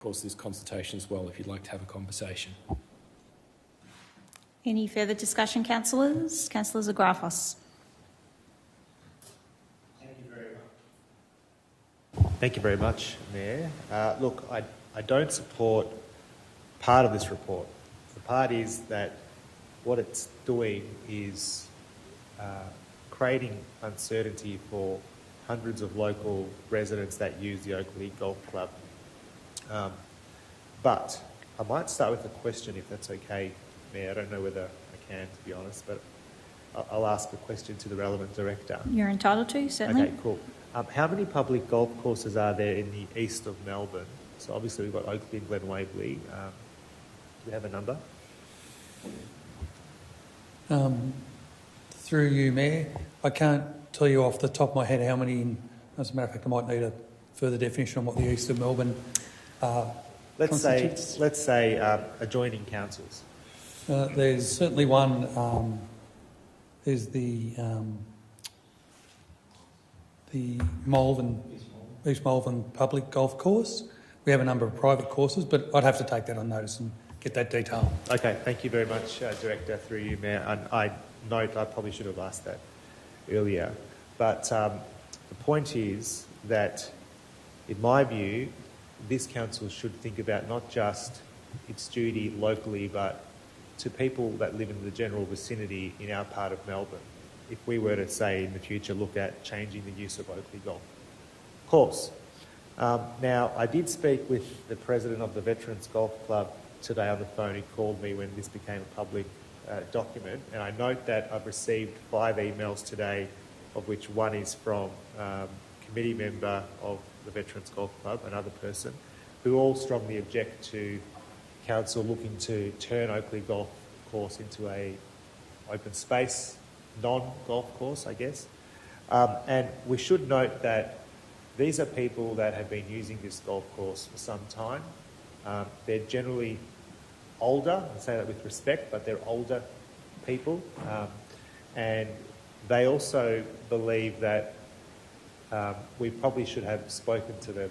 course, this consultation as well if you'd like to have a conversation. Any further discussion, councillors? Councillor Zographos. Thank you very much, Mayor. Look, I don't support part of this report. The part is that what it's doing is creating uncertainty for hundreds of local residents that use the Oakleigh Golf Club. But I might start with a question, if that's okay, Mayor. I don't know whether I can, to be honest, but I'll ask a question to the relevant director. You're entitled to, certainly. Okay, cool. How many public golf courses are there in the east of Melbourne? So obviously we've got Oakleigh and Glen Waverley. Do we have a number? Through you, Mayor, I can't tell you off the top of my head how many. As a matter of fact, I might need a further definition on what the east of Melbourne Let's constitutes. say adjoining councils. There's certainly one. There's the Malvern, East Malvern Public Golf Course. We have a number of private courses, but I'd have to take that on notice and get that detail. Okay, thank you very much, Director, through you, Mayor. And I note I probably should have asked that earlier. But the point is that, in my view, this council should think about not just its duty locally, but to people that live in the general vicinity in our part of Melbourne. If we were to say in the future look at changing the use of Oakleigh Golf Course. Now, I did speak with the president of the Veterans Golf Club today on the phone. He called me when this became a public document, and I note that I've received 5 emails today, of which one is from a committee member of the Veterans Golf Club, another person, who all strongly object to council looking to turn Oakleigh Golf Course into a open space non-golf course, I guess. And we should note that these are people that have been using this golf course for some time. They're generally older, I say that with respect, but they're older people. And they also believe that we probably should have spoken to them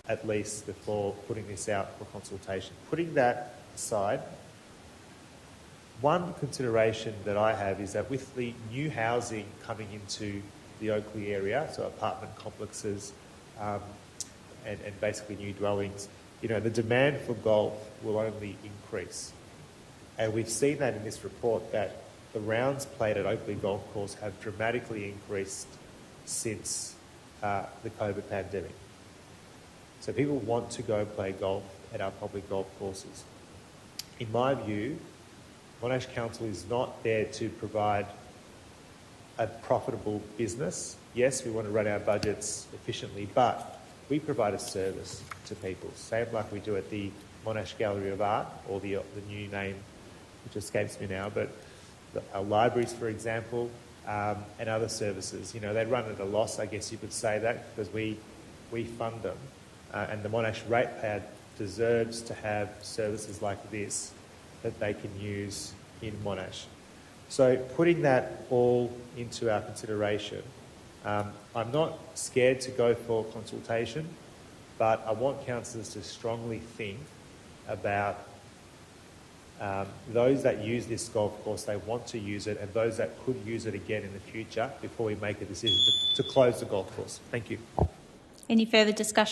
at least before putting this out for consultation. Putting that aside, one consideration that I have is that with the new housing coming into the Oakleigh area, so apartment complexes and basically new dwellings, you know, the demand for golf will only increase. And we've seen that in this report that the rounds played at Oakleigh Golf Course have dramatically increased since the COVID pandemic. So people want to go play golf at our public golf courses. In my view, Monash Council is not there to provide a profitable business. Yes, we want to run our budgets efficiently, but we provide a service to people, same like we do at the Monash Gallery of Art, or the new name, which escapes me now, but our libraries, for example, and other services. You know, they run at a loss, I guess you could say that, because we fund them. And the Monash ratepayer deserves to have services like this that they can use in Monash. So putting that all into our consideration, I'm not scared to go for consultation, but I want councillors to strongly think about those that use this golf course, they want to use it, and those that could use it again in the future before we make a decision to close the golf course. Thank you. Any further discussion?